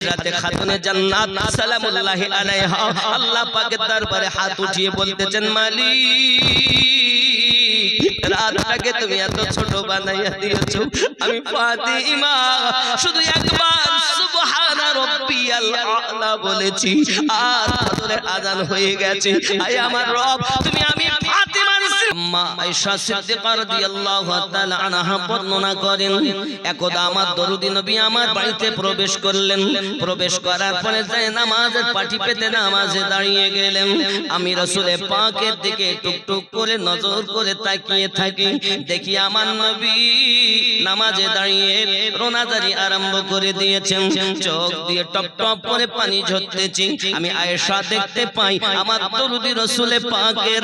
হযরতে খাতুনে জান্নাত সালামুল্লাহি আলাইহা আল্লাহ পাকের দরবারে হাত উঠিয়ে বলতেছেন, মালিক রাতটাকে তুমি এত ছোট বানাইয়া দিয়েছো, আমি ফাতিমা শুধু একবার সুবহানা রাব্বিয়াল আ'লা বলেছি আর ফজরের আযান হয়ে গেছে। আয় আমার রব, তুমি আমি ফাতিমার মা আয়েশা সিদ্দিকা রাদিয়াল্লাহু তাআলা আনহা বর্ণনা করেন, একদা আমার দরুদি নবী আমার বাড়িতে প্রবেশ করলেন। প্রবেশ করার পরে যায় নামাজের পাটি পেতে নামাজে দাঁড়িয়ে গেলেন। আমি রাসূলের পাকের দিকে টুকটুক করে নজর করে তাকিয়ে থাকি, দেখি আমার নবী নামাজে দাঁড়িয়ে রোনাজারি আরম্ভ করে দিয়েছেন। চোখ দিয়ে টপ টপ করে পানি ঝরতেছে। আমি আয়েশা দেখতে পাই আমার দরুদি রাসূলের পাকের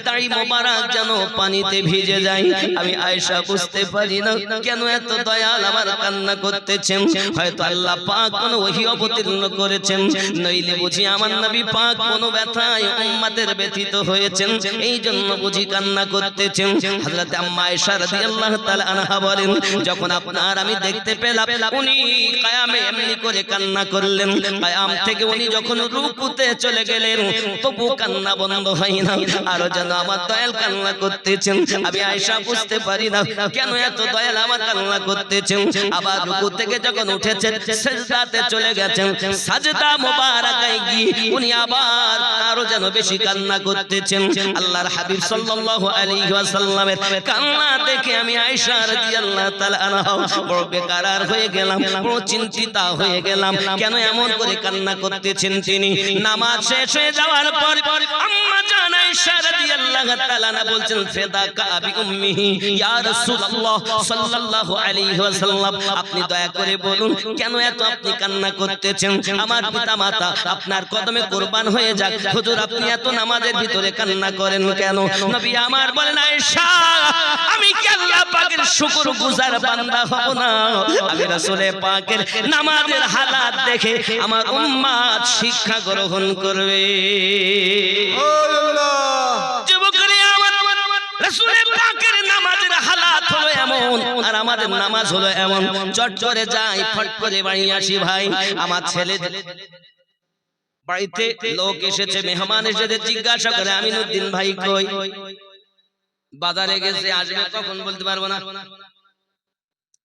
দাড়ি মোবারক যেন পানিতে ভিজে যায়। আমি আয়েশা বুঝতে পারি না কেন এত দয়াল আমার কান্না করতেছেন। হয়তো আল্লাহ পাক কোনো ওহী অবতীর্ণ করেছেন, নইলে বুঝি আমার নবী পাক কোনো ব্যথায় উম্মতের ব্যথিত হয়েছেন, এই জন্য বুঝি কান্না করতেছেন। হযরত আম্মা আয়েশা রাদিয়াল্লাহু তাআলা আনহা বলেন, যখন আপনার আমি দেখতে পেলাম উনি কিয়ামে এমনি করে কান্না করলেন, কিয়াম থেকে উনি যখন রুকুতে চলে গেলেন তবু কান্না বন্ধ হয় না, আরো যেন আমার দয়াল কান্না করতেছেন। আমি আয়েশা বুঝতে পারি না কেন এত দয়াল আমার কান্না করতেছেন। আবার রুকু থেকে যখন উঠেছেন সিজদাতে চলে গেছেন, সাজদা মোবারকায় গিয়ে উনি আবার আরো যেন বেশি কান্না করতেছেন। আল্লাহর হাবিব সাল্লাল্লাহু আলাইহি ওয়াসাল্লামের কান্না দেখে আমি আয়েশা রাদিয়াল্লাহু তাআলা আনহা বড় বেকারার হয়ে গেলাম, বড় চিন্তিতা হয়ে গেলাম, কেন এমন করে কান্না করতেছেন তিনি। নামাজ শেষ হয়ে যাওয়ার পর আম্মা জান আয়েশা রাদিয়াল্লাহু তাআলা বলছেন, ফিদাকা আবি উম্মিহি ইয়া রাসূলুল্লাহ সাল্লাল্লাহু আলাইহি ওয়াসাল্লাম, আপনি দয়া করে বলুন কেন এত আপনি কান্না করতেছেন। আমার পিতামাতা আপনার কদমে কুরবান হয়ে যাক, হুজুর আপনি এত নামাজের ভিতরে কান্না করেন কেন? নবী আমার বলেন, আয়েশা আমি কি আল্লাহ পাকের শুকরগুজার বান্দা হব না? আমি রাসূলের পাকের নামাজের হালাত দেখে আমার উম্মত শিক্ষা গ্রহণ করবে। রাসূলের পাকের নামাজের হালাত হলো এমন আর আমাদের নামাজ হলো এমন, চট করে যাই ফট করে বাড়ি আসি। ভাই আমার ছেলে বাড়িতে লোক এসেছে, মেহমান এসেছে, জিজ্ঞাসা করে আমিনুদ্দিন ভাই কই? বাজারে গেছে, আসবে কখন বলতে পারবো না।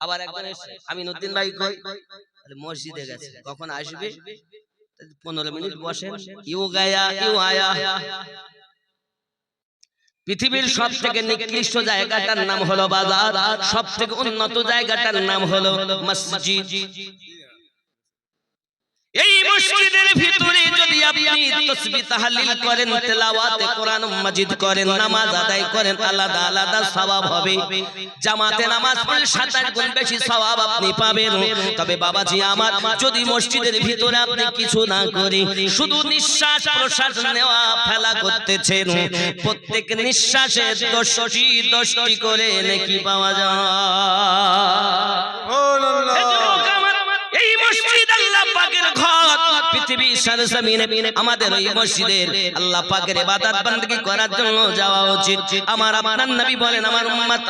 আবার একবার এসে আমিনুদ্দিন ভাই কই? মসজিদে গেছে, কখন আসবে? 15 মিনিট বসেন, ইউ গায়া ইউ আয়া। পৃথিবীর সবথেকে নিকৃষ্ট জায়গাটার নাম হলো বাজার, সবথেকে উন্নত জায়গাটার নাম হলো মসজিদ। এই মসজিদের ভিতরে যদি আপনি তাসবিহ তাহলিল করেন, তেলাওয়াতে কোরআন মাজিদ করেন, নামাজ আদায় করেন, আলাদা আলাদা সওয়াব হবে। জামাতে নামাজ পড়লে 27 গুণ বেশি সওয়াব আপনি পাবেন। তবে বাবাজি আমার, যদি মসজিদের ভিতরে আপনি কিছু না করে শুধু নিঃশ্বাস প্রশ্বাস নেওয়া ফেলা করতেছেন, প্রত্যেক নিঃশ্বাসে 10টি করে নেকি পাওয়া যায়। এই মসজিদ আল্লাহ পাকের ঘর, পৃথিবীর সরজমিনে আমাদের এই মসজিদের আল্লাহ পাকের ইবাদত বندگی করার জন্য যাওয়া উচিত। আমার আপনার নবী বলেন, আমার উম্মত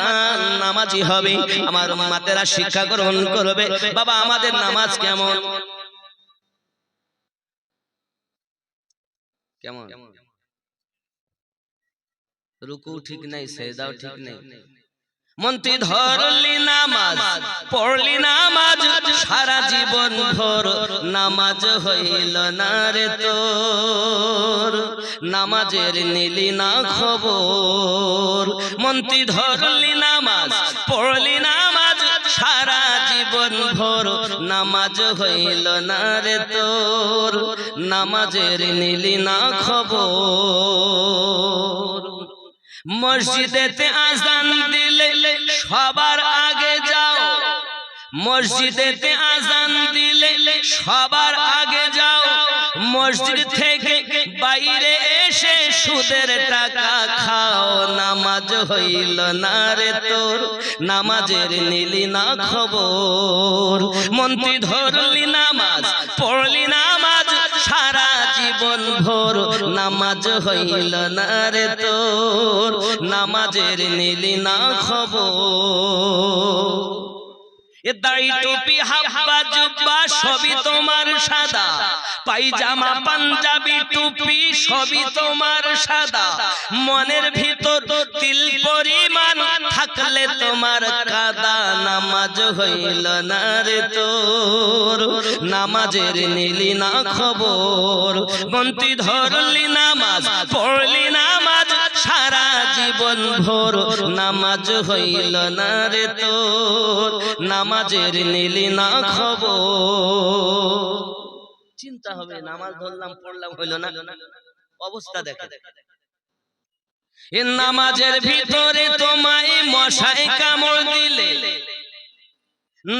নামাজি হবে, আমার উম্মতেরা শিক্ষা গ্রহণ করবে। বাবা আমাদের নামাজ কেমন কেমন? রুকু ঠিক নাই, সিজদাও ঠিক নাই। মন্ত্রী ধরলি নামাজ, পড়লি নামাজ, সারা জীবন ভর নামাজ হইল না রে তোর, নামাজের নিলি না খবর। মন্ত্রী ধরলি নামাজ, পড়লি নামাজ, সারা জীবন ভর নামাজ হইল না রে তোর, নামাজের নিলি না খবর। মসজিদেতে আজান দিলে সবার আগে যাও, মসজিদেতে আজান দিলে সবার আগে যাও, মসজিদ থেকে বাইরে এসে সুদের টাকা খাও, নামাজ হইল না রে তোর, নামাজের নিলি না খবর। মন্ত্রী ধরলি নামাজ, পড়লি নামাজ, সারা জীবন ভোর নামাজ হইল না রে তোর, নামাজের নিলি না খবর। এ দাড়ি টুপি হাব্বা জুব্বা সবই তোমার সাদা, পায়জামা পাঞ্জাবি টুপি সবই তোমার সাদা, মনের ভিতর তিল পরিমাণ থাকলে তোমার কাদা, নামাজ হইল না রে তোর, নামাজের নিলি না খবর, গন্তি ধরলি নামাজ পড়লি নামাজ সারা জীবন ভোর, নামাজ হইল না রে তোর, নামাজের নিলি না খবর। চিন্তা হবে, নামাজ ধরলাম পড়লাম হইল না, অবস্থা দেখে। এ নামাজের ভিতরে তোমায় মশাই কামড় দিলে,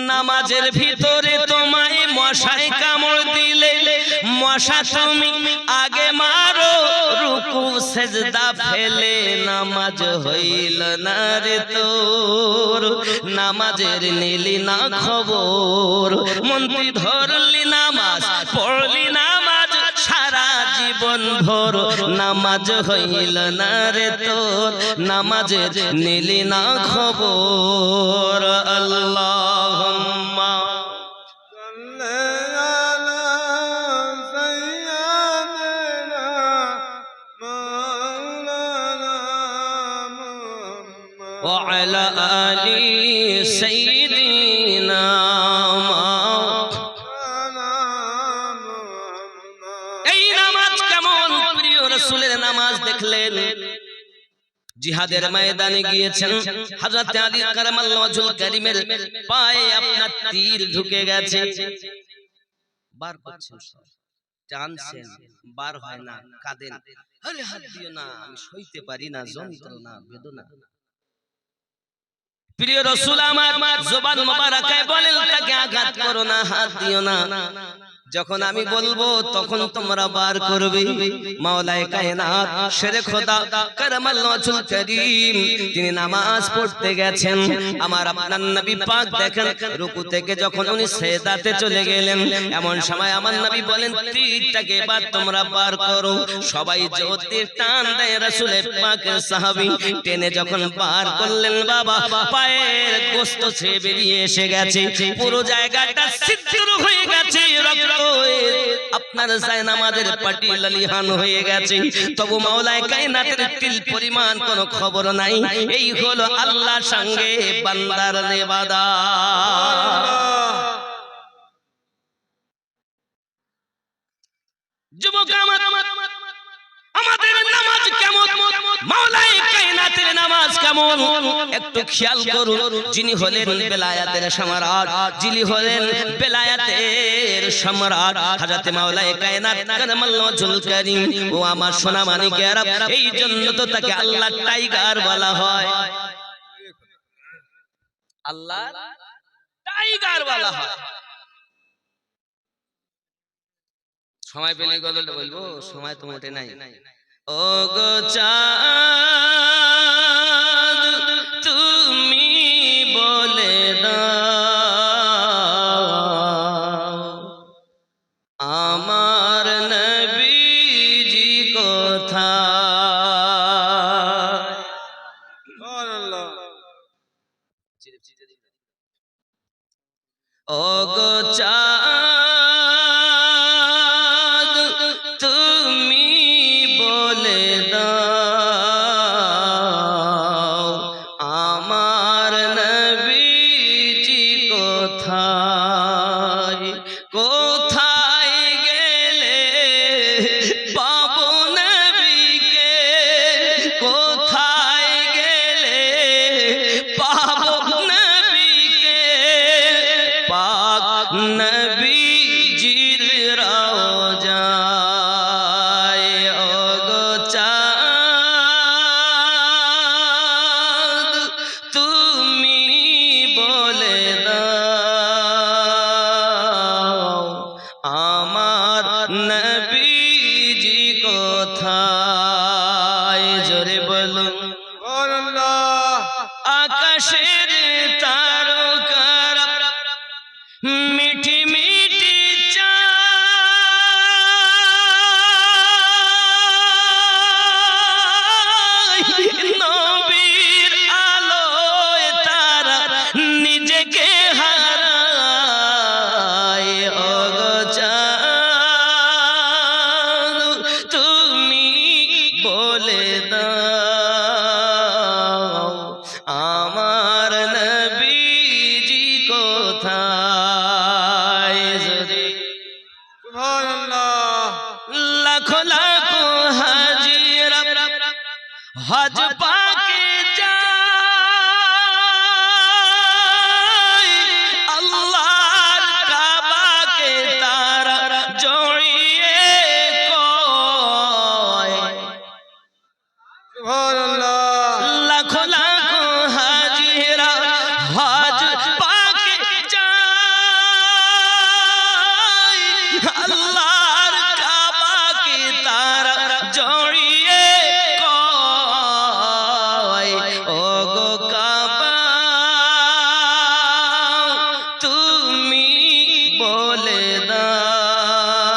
নামাজের ভিতরে তোমায় মশাই কামড় দিলে, মশা তুমি আগে মারো রুকু সেজদা ফেলে, নামাজ হইল না রে তোর, নামাজের নিলি না খবর, মন্ত্রী ধরলি নামাজ পড়লি নামাজ সারা জীবন ভোর, নামাজ হইল না রে তোর, নামাজের নিলি না খবর। আল্লাহুম্মা وعلى آل سيدنا এই নামাজ কেমন? প্রিয় রাসূলের নামাজ দেখলেন, জিহাদের ময়দানে গিয়েছেন, হযরত আলী কারামাল্লাহু ওয়াজহুল কারীমের পায়ে আপনার তীর ঢুকে গেছে, বার করছেন, টানছেন, বার হয় না, কাঁদেন, আরে হাত দিও না, আমি সইতে পারি না, যন্ত্রণা বেদনা। প্রিয় রাসূল আমার জবান মোবারকায় বলেন, তাকে আঘাত করো না, হাত দিও না, যখন আমি বলবো তখন তোমরা বার করবে। মাওলায়ে কায়নাত শেরে খোদা কারামাল্লাহু ওয়াজহুল কারীম তিনি নামাজ পড়তে গেছেন, আমার আপনার নবী পাক দেখেন রুকু থেকে যখন উনি সিজদাতে চলে গেলেন, এমন সময় আমার নবী বলেন, তীরটাকে এবার তোমরা বার করো। সবাই জোর দিয়ে টান দেয়, রাসূলের পাকের সাহাবী টেনে যখন বার করলেন, বাবা পায়ের গোশত ছেয়ে বেরিয়ে এসে গেছে, পুরো জায়গাটা ছিদ্র হয়ে গেছে, রক্ত আপনার জায়নামাজের পাটি লালিহান হয়ে গেছে, তবু মাওলায়ে কায়নাতের তিল পরিমাণ কোনো খবর নাই। এই হলো আল্লাহর সঙ্গে বান্দার ইবাদত। যুবক আমার, আমাদের নামাজ কেমন? মাওলায়ে কায়নাতের নামাজ কেমন? একটু খেয়াল করুন। যিনি হলেন বেলায়েতের সম্রাট, যিনি হলেন বেলায়েতের সম্রাট হযরত মাওলায়ে কায়নাত কারামাল্লাহু ওয়াজহুল কারীম, ও আমার সোনা মানিকেরা, এই জন্য তো তাকে আল্লাহ টাইগার বলা হয়, আল্লাহ টাইগার বলা হয়। সময় পেলে গজলটা বলবো, সময় তো মোটে নাই। ও গো চাঁদ তুমি বলে দাও, আমার নবীজি কোথায়? ও গো চাঁদ তুমি বলে দাও, আমার নবীজি কোথায়? কোথায় গেলে পাবো নবীকে? কোথায় গেলে পাবো নবীকে? পাক নবীজির রওজায়। ও গো চাঁদ তুমি বলে দাও, আমার নবীজি কোথায়? জোরে বলুন আকাশের তারকারা মিঠি মিঠি চায়, নবীর আলোয় তারা নিজেকে হারায়। সুবহানাল্লাহ। লাখো লাখো হাজিরা হজ পাকে যায়, আল্লাহর কাবাকে তারা জড়িয়ে কয়। সুবহানাল্লাহ। লাখো লাখো হাজিরা হজ পাকে যায়, আল্লাহর কাবাকে তারা জড়িয়ে কয়। ও গো কাবা তুমি বলে দাও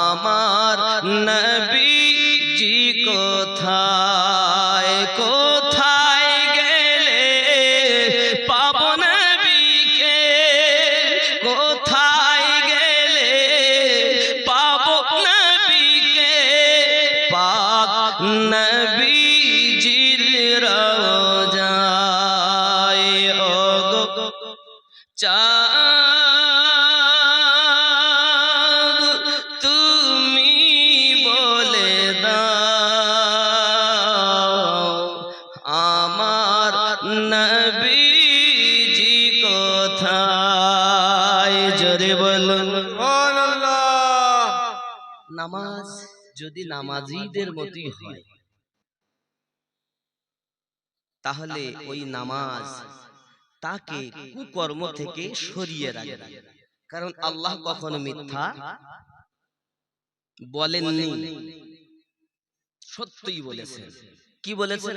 আমার নবীজি কোথায়, কোথায় গেলে পাবো নবীকে, কোথায় গেলে পাবো নবীকে, পাক নবীজির রওজায়। ও গো চাঁদ তুমি বলে দাও আমার নবীজি কোথায়। জোরে বলুন সুবহানাল্লাহ। নামাজ যদি নামাজীদের মতই হয় তাহলে ওই নামাজ তাকে কুকর্ম থেকে সরিয়ে রাখবে। কারণ আল্লাহ কখনো মিথ্যা বলেননি, সত্যই বলেছেন। কি বলেছেন?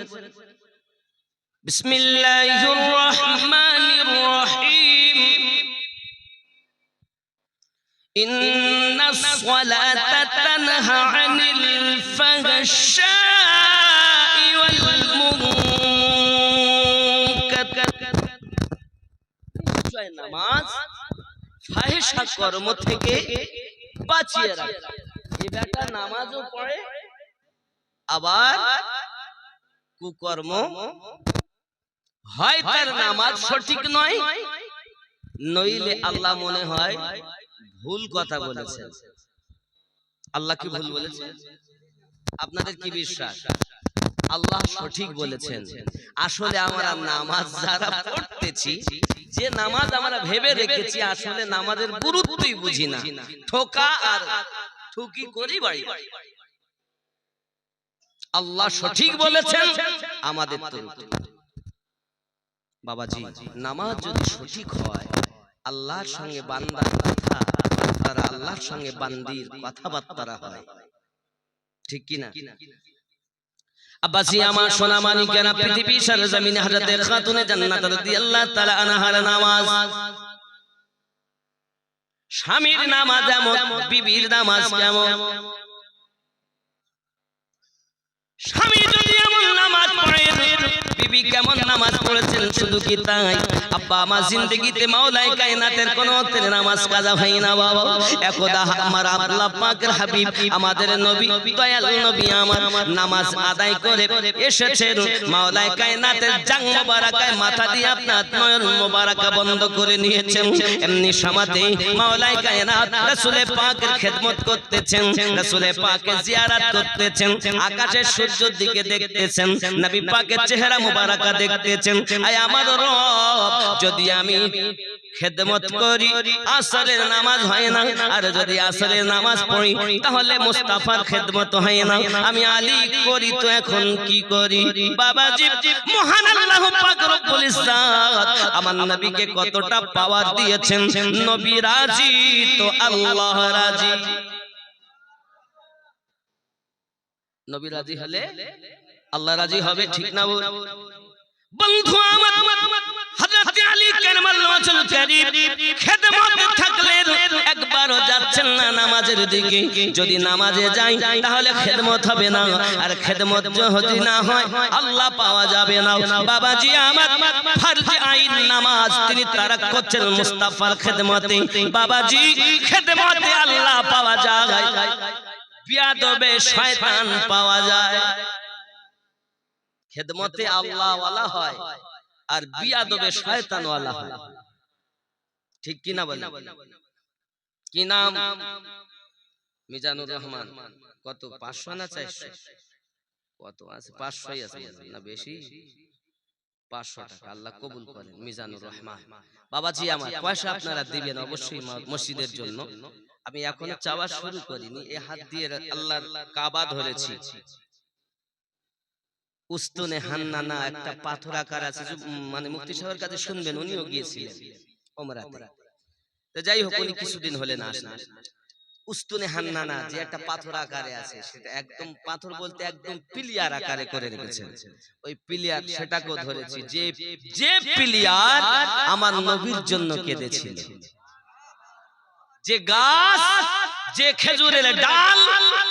বিসমিল্লাহির রহমানির রহিম। ইন্নাস সালাতা তানহা আনিল ফাহশাই ওয়াল মুনকার। নিশ্চয় নামাজ ফাহিশা কর্ম থেকে বাঁচিয়ে রাখে। এই বেটা নামাজও পড়ে আবার কুকর্ম, হয় তার নামাজ সঠিক নয়, নইলে আল্লাহ মনে হয় ভুল কথা বলেছেন। আল্লাহ কি ভুল বলেছেন? আপনাদের কি বিশ্বাস আল্লাহ সঠিক বলেছেন? আসলে আমরা নামাজ যারা পড়তেছি, যে নামাজ আমরা ভেবে রেখেছি, আসলে নামাজের গুরুত্বই বুঝি না, ঠোকা আর ঠুকি করি বাড়ি। আল্লাহ সঠিক বলেছেন আমাদের তো বাবাজি, নামাজ যদি সঠিক হয়, আল্লাহর সঙ্গে বান্দার কথা, তারা আল্লাহর সঙ্গে বান্দির কথাবার্তা হয়, ঠিক কিনা? আব্বাসি আমার সোনা মানিকেরা, পৃথিবীর সরজমিনে হযরতে খাতুনে জান্নাত রাদিয়াল্লাহু তাআলা আনহার নামাজ, স্বামীর নামাজ যেমন, বিবির নামাজ কেমন? স্বামী যদি এমন নামাজ পড়ে, বিবি কেমন নামাজ পড়েছেন? শুধু কি তাই, আব্বা আমার জিন্দেগিতে মাওলাই কায়নাতের কোন নামাজ কাজা হয় না বাবা। একদা আমার আল্লাহ পাকের হাবিব, আমাদের নবী, দয়াল নবী আমার নামাজ আদায় করে এসেছেন, মাওলাই কায়নাতের জাং মোবারকায় মাথা দিয়ে আপনার নয়ন মোবারকা বন্ধ করে নিয়েছেন। এমনি সমাতে মাওলাই কায়নাত রাসূলে পাকের খেদমত করতেছেন, রাসূলে পাকের জিয়ারত করতেছেন, আকাশের সূর্যের দিকে দেখতেছেন, নবী পাকের চেহারা মুবারাকা দেখতেছেন। আয় আমার রব, যদি আমি খেদমত করি, আসরের নামাজ হয় না, আর যদি আসরের নামাজ পড়ি তাহলে মুস্তাফার খেদমত হয় না, আমি আলী করি তো এখন কি করি? বাবাজি, মহান আল্লাহ পাক রব্বুল ইজ্জত আমার নবীকে কতটা পাওয়ার দিয়েছেন। নবী রাজি তো আল্লাহ রাজি। নবী রাজি হলে আল্লাহ রাজি হবে, ঠিক না বন্ধু? আমার হযরত আলী কারামাল্লাহু ওয়াজহুল কারীম খেদমতে থাকলেন, একবারও যাচ্ছেন না নামাজের দিকে। যদি নামাজে যাই তাহলে খেদমত হবে না, আর খেদমত যদি না হয় আল্লাহ পাওয়া যাবে না। বাবাজি আমার ফরজ আইন নামাজ তিনি তারাক করছেন মুস্তাফার খেদমতে। বাবাজি, খেদমতে আল্লাহ পাওয়া যায়, বিয়াদবে শয়তান পাওয়া যায়। খেদমতে আল্লাহ ওয়ালা হয় আর বিয়াদবে শয়তান ওয়ালা হয়, ঠিক কি না বলেন? কি নাম? মিজানুর রহমান। কত 500 না 400? কত আছে? 500ই আছে না বেশি? 500 টাকা আল্লাহ কবুল করেন। মিজানুর রহমান বাবাজি আমার, পয়সা আপনারা দিবেন অবশ্যই মসজিদের জন্য। আমি এখনো চাওয়া শুরু করিনি, এই হাত দিয়ে আল্লাহর কাবা ধরেছি। উস্তুনে হান্নানা একটা পাথর আকার আছে, মানে মুফতি সাহেবের কাছে শুনবেন, উনিও গিয়েছিলেন ওমরাতে। তো যাই হোক, উনি কিছুদিন হলে না আসেন। উস্তুনে হান্নানা যে একটা পাথর আকারে আছে, সেটা একদম পাথর বলতে একদম পিলিয়ার আকারে করে রেখেছেন। ওই পিলিয়ার সেটাকেও ধরেছি, যে পিলিয়ার আমার নবীর জন্য কেঁদেছিল, যে গাছ, যে খেজুরের ডাল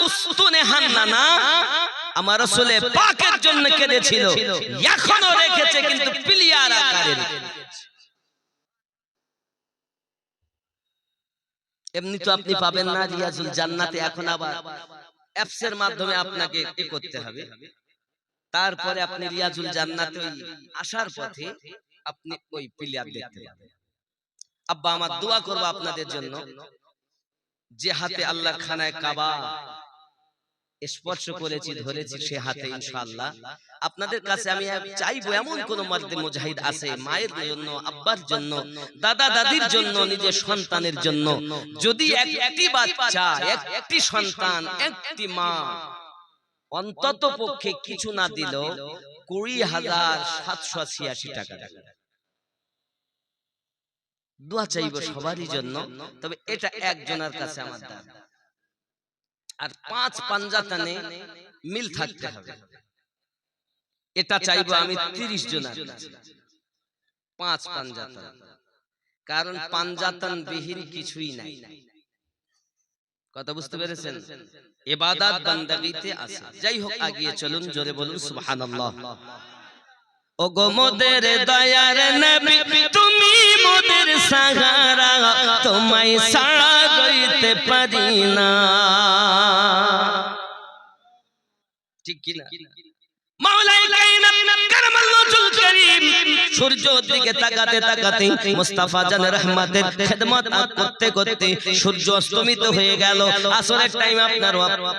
উস্তুনে হান্নানা আমার রাসূলে পাকের জন্য কেঁদেছিল, এখনো রেখেছে, কিন্তু পিলিয়ার আকারে রেখেছে। এমনি তো আপনি পাবেন না রিয়াজুল জান্নাতে, এখন আবার অ্যাপস এর মাধ্যমে আপনাকে কি করতে হবে, তারপরে আপনি রিয়াজুল জান্নাতে আসার পথে আপনি ওই পিলিয়ার দেখতে পাবেন। আব্বা আমার দোয়া করব আপনাদের জন্য, যে হাতে আল্লাহর খানায় কাবা স্পর্শ করেছি, ধরেছি, সে হাতে ইনশাআল্লাহ আপনাদের কাছে আমি চাইবো, এমন কোন মর্দে মুজাহিদ আছে মায়ের জন্য, আব্বার জন্য, দাদা দাদির জন্য, নিজের সন্তানের জন্য, যদি একটি বাচ্চা, একটি সন্তান, একটি মা অন্তত পক্ষে কিছু না দিল 20,786 টাকা দোয়া চাইবো সবারই জন্য। তবে এটা একজনের কাছে আমার দান, আর 5 পাঞ্জাতানে মিল থাকতে হবে, এটা চাইবো আমি 30 জনের কাছে, 5 পাঞ্জাতান। কারণ পাঞ্জাতান বিহীন কিছুই নাই। কথা বুঝতে পেরেছেন? ইবাদত বান্দাগিতে আছে। যাই হোক, আগিয়ে চলুন, জোরে বলুন সুবহানাল্লাহ। ও গো মোদের দয়ার নবী, তুমি মোদের সাহারা, তোমায় ছাড়া রইতে পারি না। ঠিক কি না? মাওলাই কায়নাত কারামাল্লাহুল কারীম সূর্যের দিকে তাকাতে তাকাতে, মুস্তাফা জান রহমতের খেদমত করতে করতে সূর্য অস্তমিত হয়ে গেল। আসরের টাইম আপনার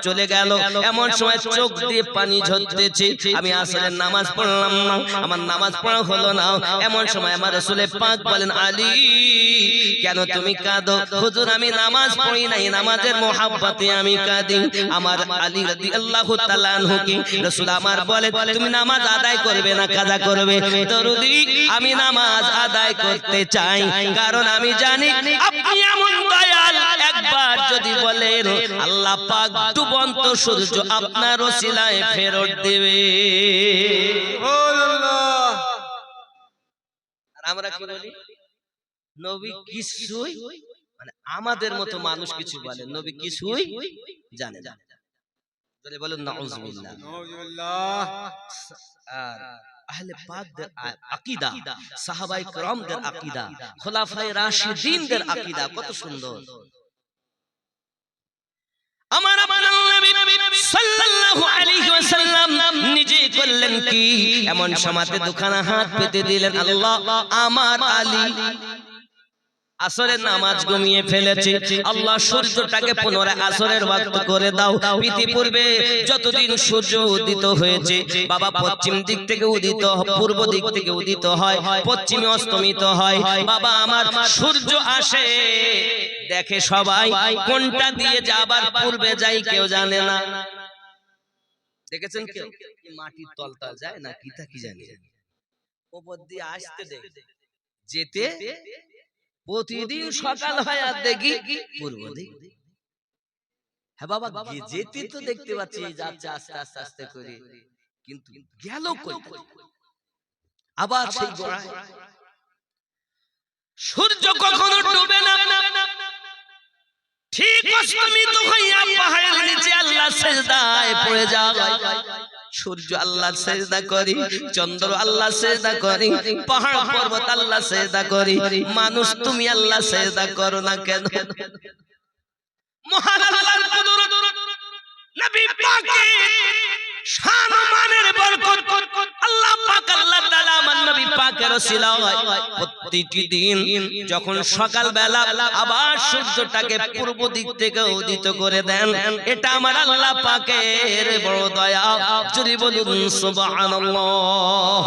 চলে গেল। এমন সময় চোখ দিয়ে পানি ঝরতেছে, আমি আসরের নামাজ পড়লাম না, আমার নামাজ পড়া হলো না। এমন সময় আমার রাসূল পাক বলেন, আলী কেন তুমি কাঁদো? হুজুর আমি নামাজ পড়ি নাই, নামাজের মোহাব্বতে আমি কাঁদি। আমার আলী রাদিয়াল্লাহু তাআলা আনহুকে রাসূল আমার বলে, তুমি নামাজ আদায় করবে না কাজা করবে? দরুদি আমি নামাজ আদায় করতে চাই, কারণ আমি জানি আপনি এমন দয়াল, একবার যদি বলেন আল্লাহ পাক ডুবন্ত সূর্য আপনার ওসিলায় ফেরত দেবে। সুবহানাল্লাহ। আর আমরা কি বলি? নবী কিছুই, মানে আমাদের মতো মানুষ কিছু বলে, নবী কিছুই জানে না। তাহলে বলুন নাউযুবিল্লাহ। নাউযুবিল্লাহ। আর আহলে পাকদের আকীদা, সাহাবায়ে কেরামদের আকীদা, খোলাফায়ে রাশিদিনদের আকীদা কত সুন্দর। আমার আপনার নবী সাল্লাল্লাহু আলাইহি ওয়াসাল্লাম নিজে করলেন কি, এমন সময়তে দুখানা হাত পেতে দিলেন, আল্লাহ আমার আলী আসরের নামাজ ঘুমিয়ে ফেলেছে, আল্লাহ সূর্যটাকে পুনরায় আসরের ওয়াক্ত করে দাও। ইতিপূর্বে যতদিন সূর্য উদিত হয়েছে, বাবা পশ্চিম দিক থেকে উদিত, পূর্ব দিক থেকে উদিত হয়, পশ্চিমে অস্তমিত হয়। বাবা আমার সূর্য আসে দেখে সবাই, কোনটা দিয়ে যাবার পূর্বে যাই কেউ জানে না। দেখেছেন কেউ? মাটির তলটা যায় না কি তা কি জানি, উপর দিয়ে আসতে দেখে যেতে প্রতিদিন সকাল হয় আর দেখি পূর্ব দিক। হ্যাঁ বাবা, যেতে তো দেখতে পাচ্ছি যাচ্ছে আস্তে আস্তে আস্তে করে, কিন্তু গেল কই? আবার সেই গোড়ায়। সূর্য কখনো ডুবে না, ঠিক অস্তমিত হইয়া পাহাড়ের নিচে আল্লাহ সিজদায় পড়ে যায়। সূর্য আল্লাহ সিজদা করি, চন্দ্র আল্লাহ সিজদা করি, পাহাড় পর্বত আল্লাহ সিজদা করি, মানুষ তুমি আল্লাহ সিজদা করো না কেন? মহান আল্লাহর কুদরত, নবী পাকের সম্মানের বরকত আল্লাহ পাক আল্লাহ তাআলা আমার নবী পাকের ওসিলায় প্রতিটি দিন যখন সকাল বেলা আবার সূর্যটাকে পূর্ব দিক থেকে উদিত করে দেন, এটা আমার আল্লাহ পাকের বড় দয়া। যদি বলুন সুবহানাল্লাহ।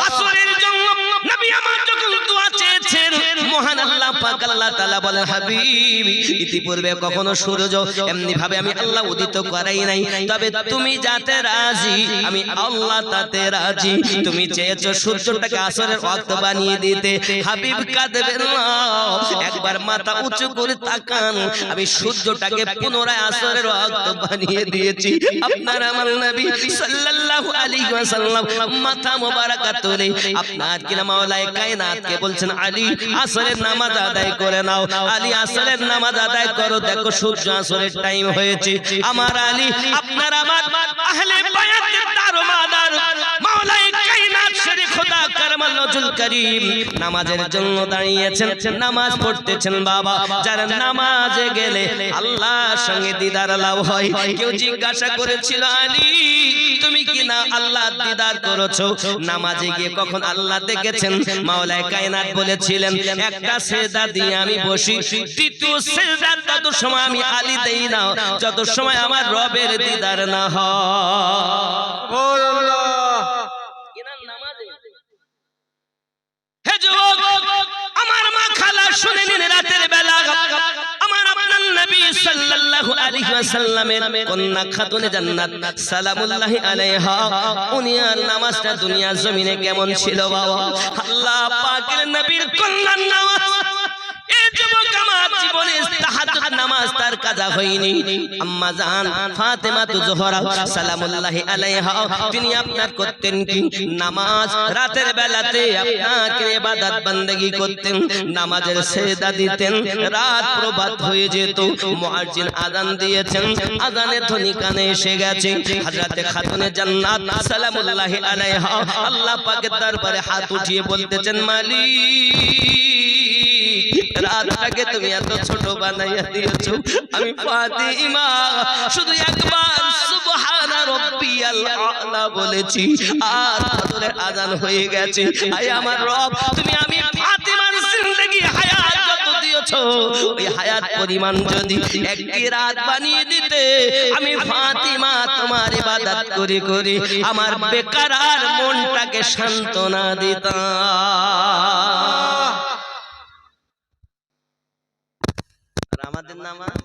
আসরের জন্য নবী আমার যখন দোয়া চেয়েছেন, মহান আল্লাহ পাক আল্লাহ তাআলা বলেন, হাবিব ইতিপূর্বে কখনো সূর্য এমনি ভাবে আমি আল্লাহ উদিত করাই নাই, তবে তুমি যাতে রাজি আমি আল্লাহ তাতে রাজি। তুমি চেয়েছো সূর্যটাকে আসরের ওয়াক্ত বানিয়ে দিতে, হাবিব কাঁদবেন না, একবার মাথা উঁচু করে তাকান, আমি সূর্যটাকে পুনরায় আসরের ওয়াক্ত বানিয়ে দিয়েছি। আপনার আমার নবী সাল্লাল্লাহু আলাইহি ওয়াসাল্লাম মাথা মোবারকা তুলে আপনার কিনা মাওলায়ে কায়নাতকে বলছেন, আলী আসরের নামাজ আদায় করে নাও, আলী আসরের নামাজ আদায় করো, দেখো সূর্য আসরের টাইম হয়েছে। আমার আলী আপনার আমার আহলে বায়াতের দারোমাদার মাওলায়ে কায়নাত শরীফ খোদা কারমাল ওয়াজহুল কারীম নামাজের জন্য দাঁড়িয়েছেন, নামাজ পড়তেছেন। বাবা যারা নামাজে গেলে আল্লাহর সঙ্গে দিদার লাভ হয়। কেউ জিজ্ঞাসা করেছিল, আলী তুমি কি না আল্লাহ দিদার করেছো? নামাজে গিয়ে কখন আল্লাহ দেখেছেন? মাওলায়ে কায়নাত বলেছিলেন, একটা সেজদা দিয়ে আমি বসি, দ্বিতীয় সেজদা তত সময় আমি আলী দেই না যত সময় আমার রবের দিদার না হয়। হে যুবক, আমার মা খালা শুনে নিন, রাতের বেলা আমার আপনার নবী সাল্লাল্লাহু আলাইহি ওয়াসাল্লামের কন্যা খাতুনে জান্নাত সালামুল্লাহি আলাইহা, উনি আর নামাজটা দুনিয়ার জমিনে কেমন ছিল বাবা? আল্লাহ পাকের নবীর কন্যার নামাজ, এই যুবক আমার জীবনে তাহাজ্জুদ নামাজ তার কাজা হয়নি। আম্মা জান ফাতেমা জোহরা সালামুল্লাহি আলাইহা তিনি আপনার করতেন কি? নামাজ রাতের বেলাতে আপনাকে ইবাদত বندگی করতেন, নামাজের সেজদা দিতেন। রাত প্রভাত হয়ে যেত, মুয়াজ্জিন আযান দিয়েছেন, আযানের ধ্বনি কানে এসে গেছে। হযরতে খাতুনে জান্নাত সালামুল্লাহি আলাইহা আল্লাহ পাকের দরবারে হাত উঠিয়ে বলতেছেন, মালিক রাতটাকে তুমি এত ছোট বানাইয়া দিয়েছো, আমি ফাতিমা শুধু একবার সুবহানা রাব্বিয়াল আ'লা বলেছি আর ফজরের আযান হয়ে গেছে। আয় আমার রব, তুমি আমি ফাতিমার জিন্দেগি হায়াত যত দিয়েছো, ওই হায়াত পরিমাণ যদি একটি রাত বানিয়ে দিতে, আমি ফাতিমা তোমার ইবাদত করে করে আমার বেকার আর মনটাকে সান্ত্বনা দিতাম। আমাদের নামাজ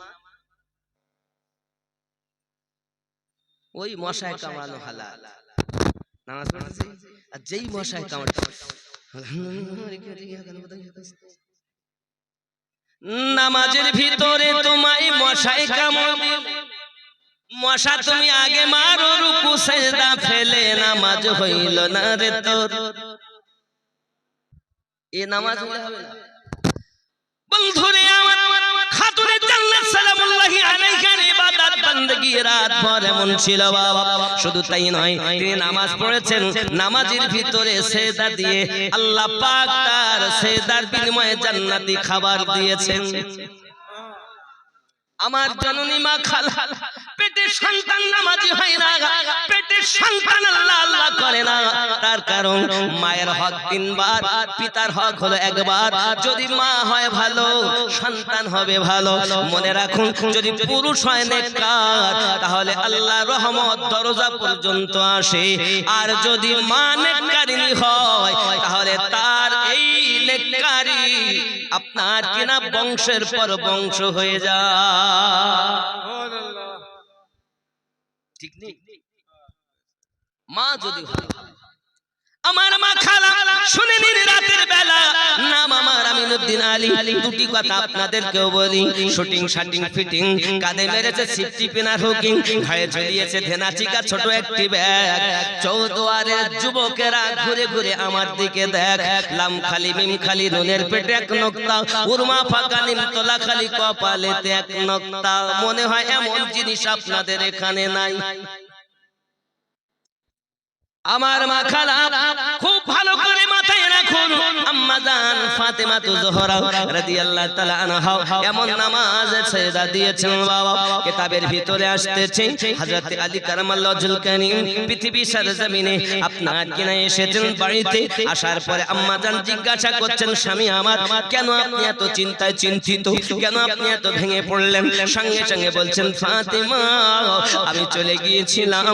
ওই মশায় কামড়ানো হালাল, নামাজ পড়তেছি আর যেই মশায় কামড়ানো নামাজের ভিতরে তোমায় মশায় কামড়াবে, মশা তুমি আগে মারো, রুকু সিজদা ফেলে নামাজ হইল না রে তোর। এ নামাজ হলে হবে না বন্ধুরে আমার। খাতুনে জান্নাত সালামুল্লাহি আলাইহার ইবাদত বندگی রাত ভর এমন ছিল বাবা। শুধু তাই নয়, তিনি নামাজ পড়েছেন, নামাজের ভিতরে সিজদা দিয়ে আল্লাহ পাক তার সিজদার বিনিময়ে জান্নাতি খাবার দিয়েছেন। আমার জননী মা খালা পেটের সন্তান নামাজি হয় না, পেটের সন্তান আল্লাহ আল্লাহ করে না, তার কারণ মায়ের হক তিনবার, পিতার হক হলো একবার। যদি মা হয় ভালো, সন্তান হবে ভালো। মনে রাখুন, যদি পুরুষ হয় নেককার, তাহলে আল্লাহ রহমত দরজা পর্যন্ত আসে, আর যদি মা নেককারিনী হয়, তাহলে তার এই নেককারি আপনার কিনা বংশের পর বংশ হয়ে যায়। ঠিক নেই? মা যদি ভালো, আমার মা খালা শুনে নিন, রাতের বেলা নাম আমার আমিনুদ্দিন আলী। দুটি কথা আপনাদেরকেও বলি, শুটিং শাটিং ফিটিং, কাঁধে মেরেছে সিফটি পিনার হুকিং, ঘাড়ে ঝুলিয়েছে ধেনাচিকা ছোট একটি ব্যাগ। চৌদুয়ারের যুবকেরা ঘুরে ঘুরে আমার দিকে দেখ, লাম খালি মিম খালি নুনের পেটে এক নোক্তা, উরমা ফাঁকা নিমতলা খালি কপালেতে এক নোক্তা। মনে হয় এমন জিনিস আপনাদের এখানে নাই। আমার মা খালা খুব ভালো করে মাথায় রাখুন আম্মা জান ফাতেমা জোহরা রাদিয়াল্লাহু তাআলা আনহা এমন নামাজ সেজদা দিয়েছেন বাবা কিতাবের ভিতরে আসতেছে হযরত আলী কারামাল্লাহু ওয়াজহুল কারীম পৃথিবী সরজমিনে আপনার কিনা এসেছেন বাড়িতে আসার পরে আম্মা জান জিজ্ঞাসা করছেন স্বামী আমার কেন আপনি এত চিন্তায় চিন্তিত কেন আপনি এত ভেঙে পড়লেন সঙ্গে সঙ্গে বলছেন ফাতেমা আমি চলে গিয়েছিলাম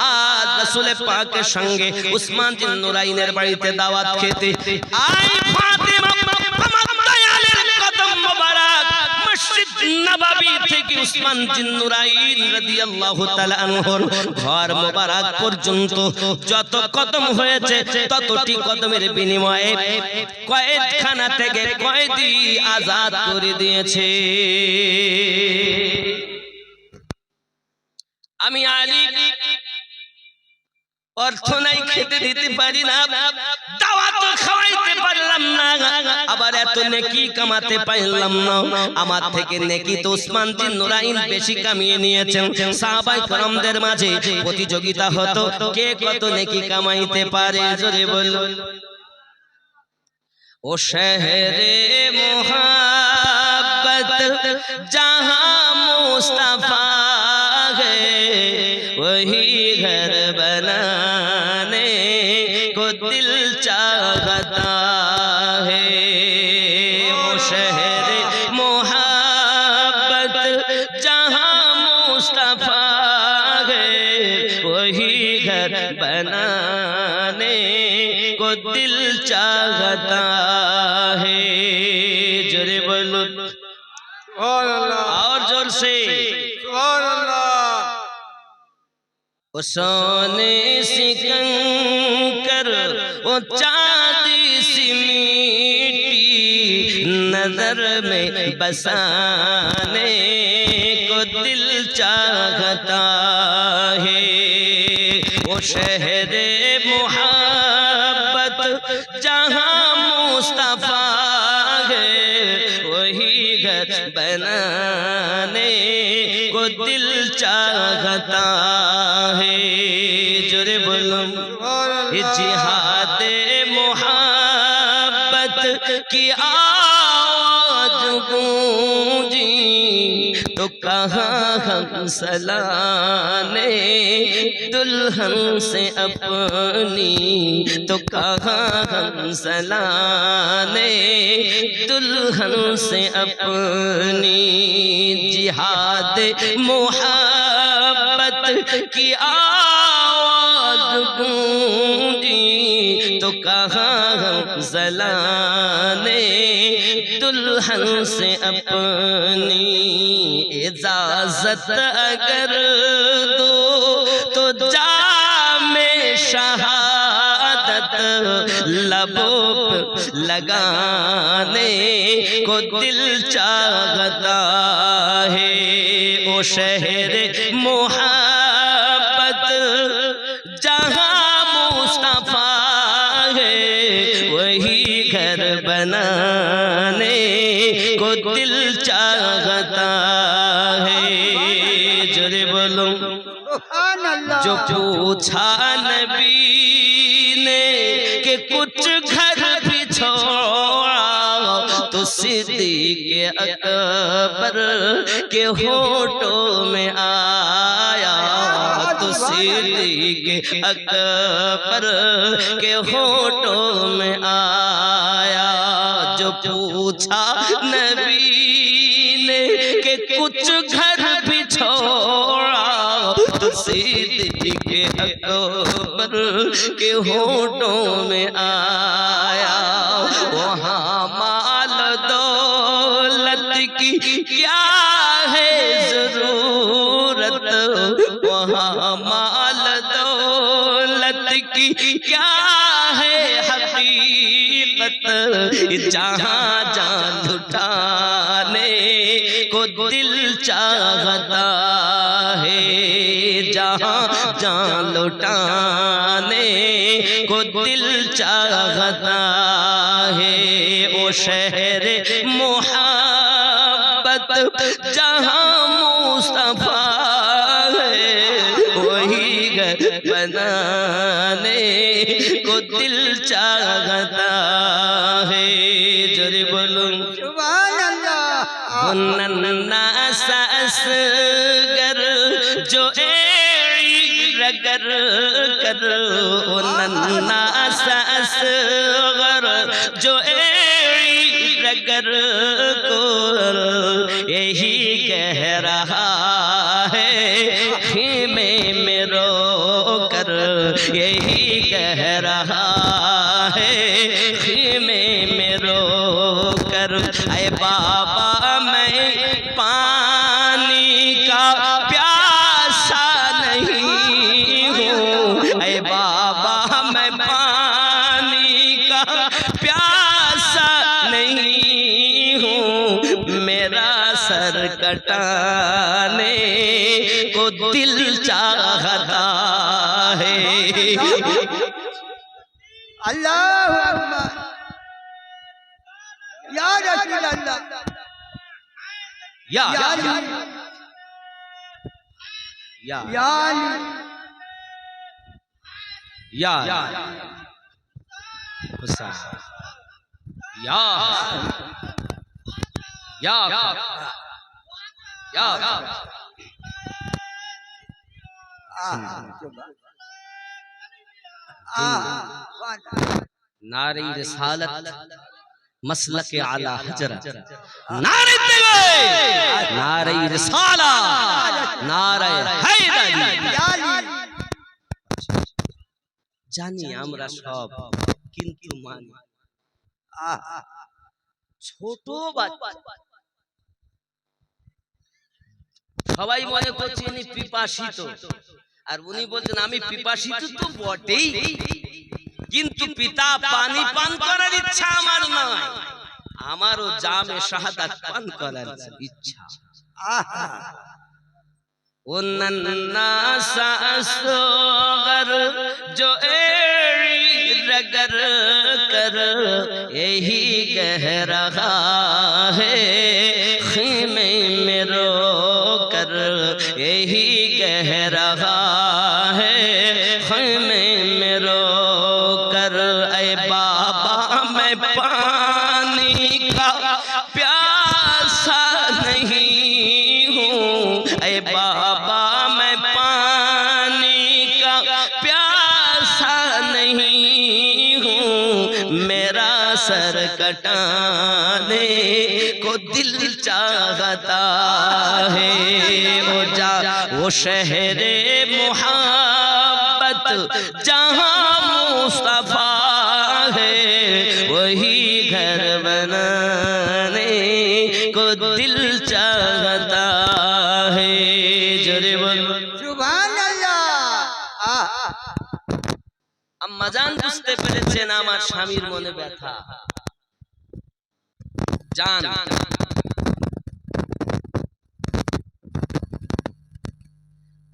আজ রাসূল পাকের সঙ্গে উসমান জিন নুরাইনের বাড়িতে দাওয়াত খেতে আই ফাতেমা আমার দয়ালের কদম মোবারক মসজিদ নববী থেকে উসমান জিন নুরাইন রাদিয়াল্লাহু তাআলা আনহুর ঘর মোবারক পর্যন্ত যত কদম হয়েছে ততটি কদমের বিনিময়ে কয়েদখানা থেকে কয়েদি আজাদ করে দিয়েছে আমি আলী অর্থ নাই খেতে দিতে পারি না দাওয়াত খাওয়াইতে পারলাম না আবার এত নেকি কামাতে পারলাম না আমার থেকে নেকি তো উসমান বিন নুরাইন বেশি কামিয়ে নিয়েছেন সাহাবায়ে কেরামদের মাঝে প্রতিযোগিতা হতো কে কত নেকি কামাইতে পারে জোরে বলুন ও শহরে মোহাব্বত जहां मुस्तफा है वही घर बनाने को दिल चाहता है वो शहर मोहब्बत जहां मुस्तफा है वही घर बनाने को दिल चाहता है जोरे बोलो और जोर से वो सोने सी कंकर वो चांदी सी मिट्टी नजर में बसाने को दिल चाहता है वो शहर मोहब्बत जहां मुस्तफा है वही घर बनाने को दिल चाहता है जोरे बोलो जिहाद मोहब्बत की आवाज गूंजी तो कहाँ हम सलाने दुल्हन से अपनी तो कहाँ हम सलाने दुल्हन से अपनी जिहाद मोहब्बत की आवाज गूंजी तो कहाँ हम सलाने दुल्हन से अपनी इजाजत अगर दो तो जामे शहादत लबों लगाने को दिल चाहता है ओ शहर मोहब्बत जहां मुस्तफा है वही घर बनाने को दिल चाहता है जोरे बोलो जो पूछा नबी ने कि कुछ घर भी छोड़ा तो सिद्दीक़ अकबर के होठों में आया तो सिद्दीक़ अकबर के होठों में आया जो पूछा नबी ने कि कुछ घर भी छोड़ा तो सिद्दीक़ अकबर के होठों में आया वहाँ माल दौलत की क्या है जरूरत वहाँ माल दौलत की क्या है हकीकत जहाँ जान लुटाने को दिल चाहता है जहाँ जान लुटाने को दिल चाहता है ओ शहर मोहब्बत जहाँ मुस्तफा है वही घर बनाने को दिल चाहता असगर जो रगर कर ओ नन्ना असगर जो रगर को यही कह रहा है खीमे में रो कर यही कह रहा है खीमे में रो कर ऐ बाबा मैं पानी का प्यासा नहीं हूँ ऐ बाबा मैं पानी का प्यासा नहीं हूँ मेरा सर कटाने को दिल चाहता है अल्लाहु अकबर या रसूल अल्लाह या या अली या या अली या हुसैन या या या नारे रिसालत मसलक आला हजरत नारे तकबीर नारे रिसालत नारे हैदरी জানি আমরা সব কিন্তু মানি ছোট বাচ্চা সবাই মনে করছে ইনি পিপাসিত আর উনি বলছেন আমি পিপাসিত তো বটেই কিন্তু পিতা পানি পান করার ইচ্ছা আমার নয় আমারও জামে শাহাদাত পান করার ইচ্ছা ओ नन्ना सा असगर जो रगर कर यही कह रहा है खीमे में रो कर यही कह रहा है खीमे में रो कर ऐ बाबा मैं पानी का प्यासा नहीं हूँ ऐ बाबा मैं पानी का प्यासा नहीं हूँ मेरा सर कटाने को दिल चाहता है वो शहरे मोहब्बत जहाँ मुस्तफा है वही घर बनाने को दिल चाहता है जोरे बोल सुभान अल्लाह আম্মাজান বুঝতে পেরেছেন আমার স্বামীর মনে ব্যথা জান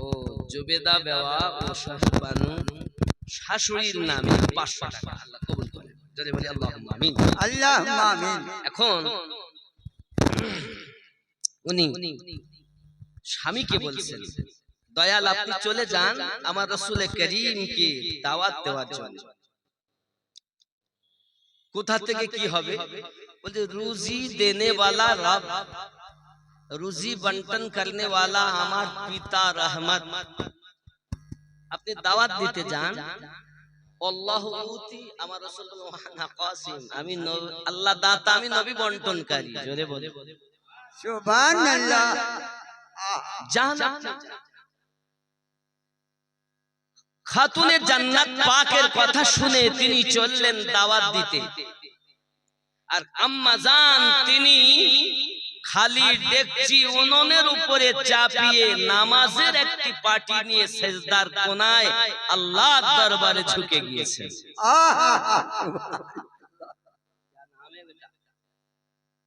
ও জুবেদা বেওয়া ও শাহবানু শাশুড়ির নামে 500 টাকা আল্লাহ কবুল করেন জোরে বলি আল্লাহুম্মা আমিন আল্লাহুম্মা আমিন এখন উনি স্বামীকে বলছেন দয়াল আপনি চলে যান আমার রাসূল করিমকে দাওয়াত দেওয়ার জন্য কোথা থেকে কি হবে বলতে রুজি দেনে वाला রব রুজি বন্টন करने वाला আমার পিতা রহমত আপনি দাওয়াত দিতে যান আল্লাহু উতি আমার রাসূল ওয়ানা কাসিম আমি আল্লাহ দাতা আমি নবী বন্টনকারী জোরে বলে সুবহান আল্লাহ জান খাতুনে জান্নাত পাকের কথা শুনে তিনি চললেন দাওয়াত দিতে আর আম্মা জান তিনি খালি ডেকচি উনুনের উপরে চাপিয়ে নামাজের একটি পাটি নিয়ে সেজদার কোণায় আল্লাহর দরবারে ঝুঁকে গিয়েছেন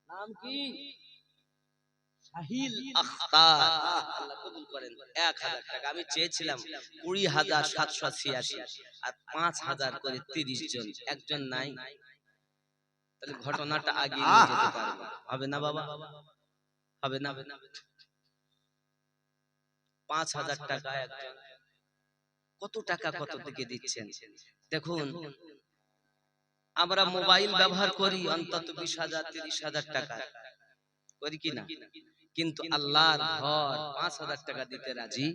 নাম কি শাহিল আখতার আল্লাহ কবুল করেন 1000 টাকা আমি চেয়েছিলাম 20786 আর 5000 করে 30 জন একজন নাই তাহলে ঘটনাটা আগে নিয়ে যেতে পারবো হবে না বাবা হবে না 5000 টাকা একজন কত টাকা কত থেকে দিচ্ছেন দেখুন আমরা মোবাইল ব্যবহার করি অন্তত 20000 30000 টাকা করি কি না কিন্তু আল্লাহর ঘর 5,000 টাকা দিতে রাজি।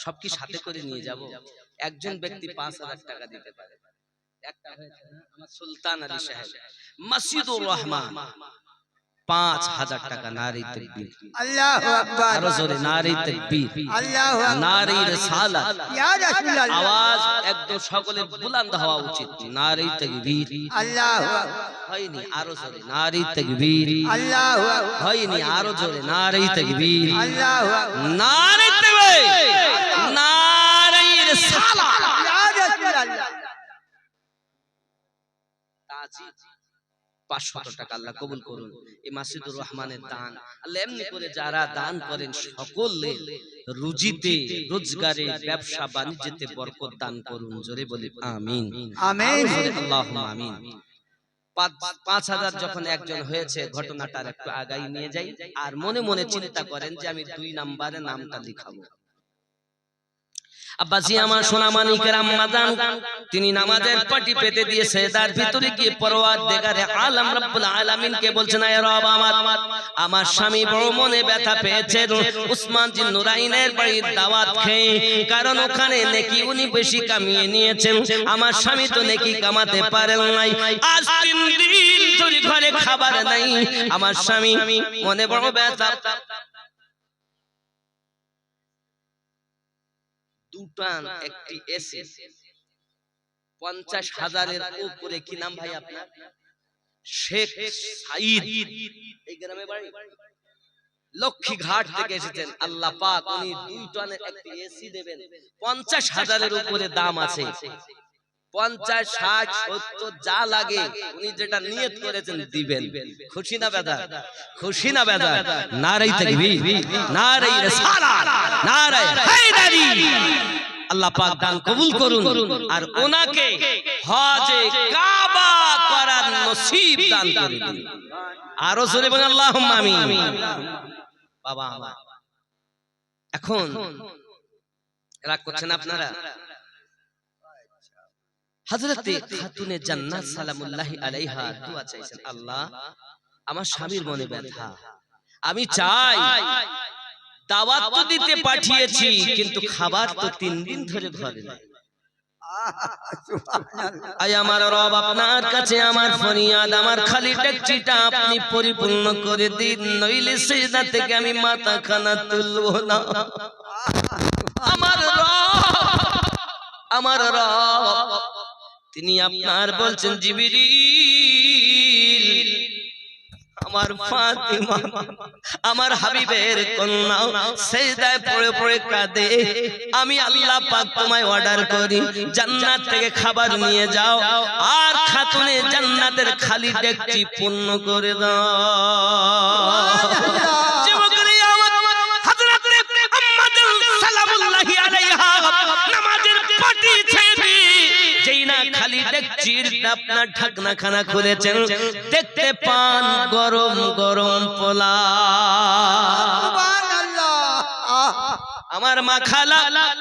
সব কি সাথে করে নিয়ে যাব? একজন ব্যক্তি 5,000 টাকা দিতে পারে। একটা হয়েছে না আমার সুলতান আলী সাহেব, মসজিদুর রহমান, 5,000 টাকা। নারী তাকবীর, আল্লাহু আকবার, আরো জোরে নারী তাকবীর, আল্লাহু আকবার, নারী রিসালাত। ইয়া রাসূলুল্লাহ, আওয়াজ একদম সকলের বুলন্দ হওয়া উচিত। নারী তাকবীর, আল্লাহু আকবার, হয়নি আরো জোরে নারী তাকবীর, আল্লাহু আকবার, হয়নি আরো জোরে নারী তাকবীর, আল্লাহু আকবার, নারী তাকবীর, নারী রিসালাত। ইয়া রাসূলুল্লাহ। তাজিদ 500 টাকা আল্লাহ কবুল করুন। এই মাসজিদুর রহমানের দান আল্লাহ এমনি করে যারা দান করেন সকলের রুজিতে, রোজগারে, ব্যবসা বাণিজ্যতে বরকত দান করুন। জোরে বলি আমিন, আমিন, আল্লাহুম্মা আমিন। 5,000 যখন একজন হয়েছে, ঘটনাটার একটু আগাই নিয়ে যাই। আর মনে মনে চিন্তা করেন যে আমি 2 নম্বরে নামটা লিখাবো। আব্বাজি আমার সোনা মানিকের আম্মা জান, তিনি নামাজের পাটি পেতে দিয়েছে, তার ভিতরে গিয়ে পরওয়ারদিগারে আলম রব্বুল আলামিনকে বলছেন, আয় রব আমার স্বামী বড় মনে ব্যথা পেয়েছে উসমান জিন নুরাইনের বাড়ির দাওয়াত খেয়ে, কারণ ওখানে নেকি উনি বেশি কামিয়ে নিয়েছেন, আমার স্বামী তো নেকি কামাতে পারেন নাই। আজ 3 দিন ধরে ঘরে খাবার নাই, আমার স্বামী মনে বড় ব্যথা। দুটান একটি এসি 50,000-এর উপরে। কি নাম ভাই আপনার? শেখ সাইদ। এই গ্রামে বাড়ি, লক্ষ্মী ঘাট থেকে এসেছেন। আল্লাহ পাক উনি 2 টনের একটি এসি দেবেন। 50,000-এর উপরে দাম আছে। 50, 60, 70 যা লাগে উনি যেটা নিয়ত করেছেন দিবেন। খুশি না বেদা? খুশি না বেদা? নারে তাকবীর, নারে রিসালাত, নারে হায়দারি। আল্লাহ পাক দান কবুল করুন আর ওনাকে হজে কাবা করার নসিব দান করে দিন। আরো জোরে বলেন আল্লাহুম্মা আমিন। বাবা আমার এখন রাগ করছেন আপনারা? হযরতে খাতুনে জান্নাত সালামুল্লাহি আলাইহা দোয়া চাইছেন, আল্লাহ আমার স্বামীর মনে ব্যথা, আমি চাই দাওয়াত তো দিতে পাঠিয়েছি কিন্তু খাবার তো 3 দিন ধরে ঘরে নাই। আয় আমার রব, আপনার কাছে আমার ফরিয়াদ, আমার খালি ডেকচিটা আপনি পরিপূর্ণ করে দিন, নইলে সিজদা থেকে আমি মাথা খানা তুলব না। আমার রব, আমার রব তিনি আপনার বলছেন, জিবরিল আমার ফাতিমা আমার হাবিবের কন্যা সিজদায় পড়ে পড়ে কাঁদে, আমি আল্লাহ পাক তোমায় অর্ডার করি জান্নাত থেকে খাবার নিয়ে যাও আর খাতুনে জান্নাতের খালি ডেকচি পূর্ণ করে দাও। যুবকরা আমার হযরতে আম্মা জান সালামুল্লাহি আলাইহা নামাজের পাটি ছেড়ে যেই না খালি ডেকচির আপনার ঢাকনা খানা খুলেছেন, দেখতে পান গরম গরম পোলাও। সুবহানাল্লাহ। আমার মা খালা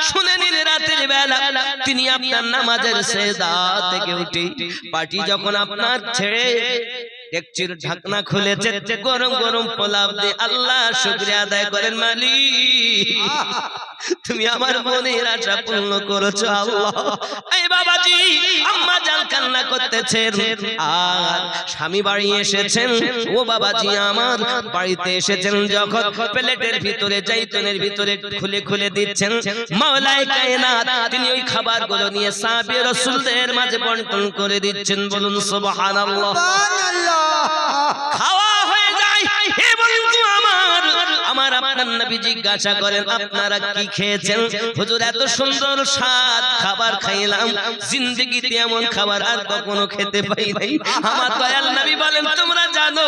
শুনে নিন, রাতের বেলা তিনি আপনার নামাজের সিজদা থেকে উঠে পাটি যখন আপনার ছেড়ে ডেকচির ঢাকনা খুলেছে, গরম গরম পোলাও দিয়ে আল্লাহ শুকরিয়া আদায় করেন, মালিক তুমি আমার মনের আশা পূর্ণ করেছো আল্লাহ। এই বাবাজি আম্মা জান কান্না করতেছেন আর স্বামী বাড়ি এসেছেন। ও বাবাজি আমার বাড়িতে এসেছেন যখন প্লেটের ভিতরে জাইতুনের ভিতরে খুলে খুলে দিচ্ছেন, মাওলায়ে কায়নাত তিনি ওই খাবারগুলো নিয়ে সাহাবী রাসূলদের মাঝে বন্টন করে দিচ্ছেন। বলুন সুবহানাল্লাহ। খাওয়া হয়ে যায়। হে বন্ধু আমার, আমার আপনার নবী জিজ্ঞাসা করেন আপনারা কি খেয়েছেন? হুজুর এত সুন্দর স্বাদ খাবার খাইলাম, জিন্দেগিতে এমন খাবার আর কখনো খেতে পাই নাই। আমার দয়াল নবী বলেন তোমরা জানো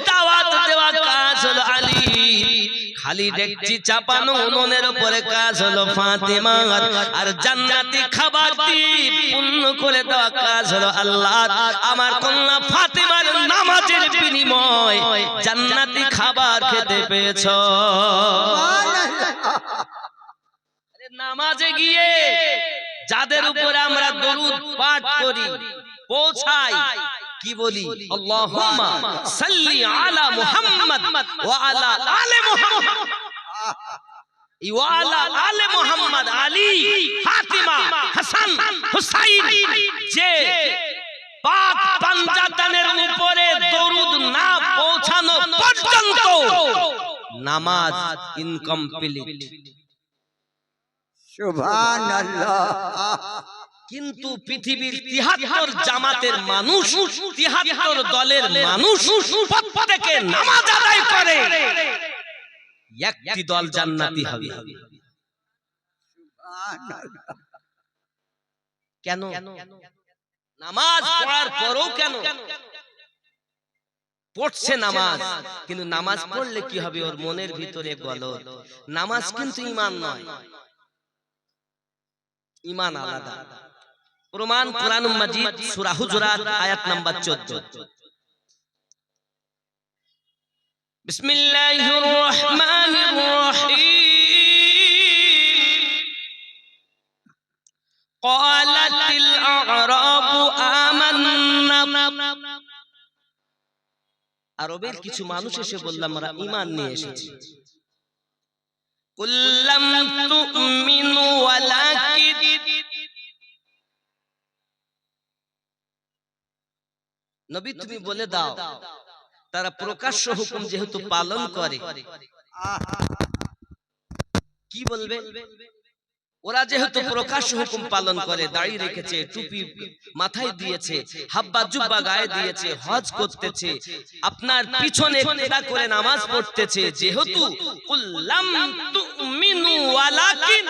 দাওয়াত দেওয়া কাজ হলো আলী, খালি ডেকচি চাপানো উনুনের উপরে কাজ হলো ফাতেমা, আর জান্নাতি খাবার দিয়ে পূর্ণ করে দেওয়া কাজ হলো আল্লাহ। আমার কন্যা ফাতেমার নামাজের বিনিময় জান্নাতি খাবার খেতে পেয়েছো। নামাজে গিয়ে যাদের উপরে আমরা দরুদ পাঠ করি পৌঁছাই, কি বলি আল্লাহুম্মা সাল্লি আলা মুহাম্মাদ ওয়া আলা আলি মুহাম্মাদ ওয়া আলা আলি মুহাম্মাদ আলী ফাতিমা হাসান হুসাইন যে পাক পাঞ্জাতনের উপরে দরুদ না পৌঁছানো পর্যন্ত নামাজ ইনকমপ্লিট। সুবহানাল্লাহ। কিন্তু পৃথিবীর ৭৩ জামাতের মানুষ, ৭৩ দলের মানুষ প্রত্যেকে নামাজ আদায় করে, একটি দল জান্নাতি হবে। সুবহানাল্লাহ। কেন? নামাজ পড়ার পরও কেন পড়ছে নামাজ, কিন্তু নামাজ পড়লে কি হবে? ওর মনের ভিতরে গলদ। নামাজ কিন্তু ঈমান নয়, ঈমান আলাদা। প্রমাণ কোরআনুল মাজিদ সূরা হুজুরাত আয়াত নাম্বার 14। বিসমিল্লাহির রহমানির রহিম। ক্বালাতিল আ'রাবু আমান্না। আরবের কিছু মানুষ এসে বলল আমরা ঈমান নিয়ে এসেছি। কুল্লাম তুমিনু ওয়ালাকিন, নবী তুমি বলে দাও তারা প্রকাশ্য হুকুম যেহেতু পালন করে, কি বলবে? ওরা যেহেতু প্রকাশ্য হুকুম পালন করে, দাড়ি রেখেছে, টুপি মাথায় দিয়েছে, হাব্বা জুব্বা গায়ে দিয়েছে, হজ করতেছে, আপনার পিছনে ইক্তেদা করে নামাজ পড়তেছে, যেহেতু কুল্লাম তুমিনু ওয়ালাকিন,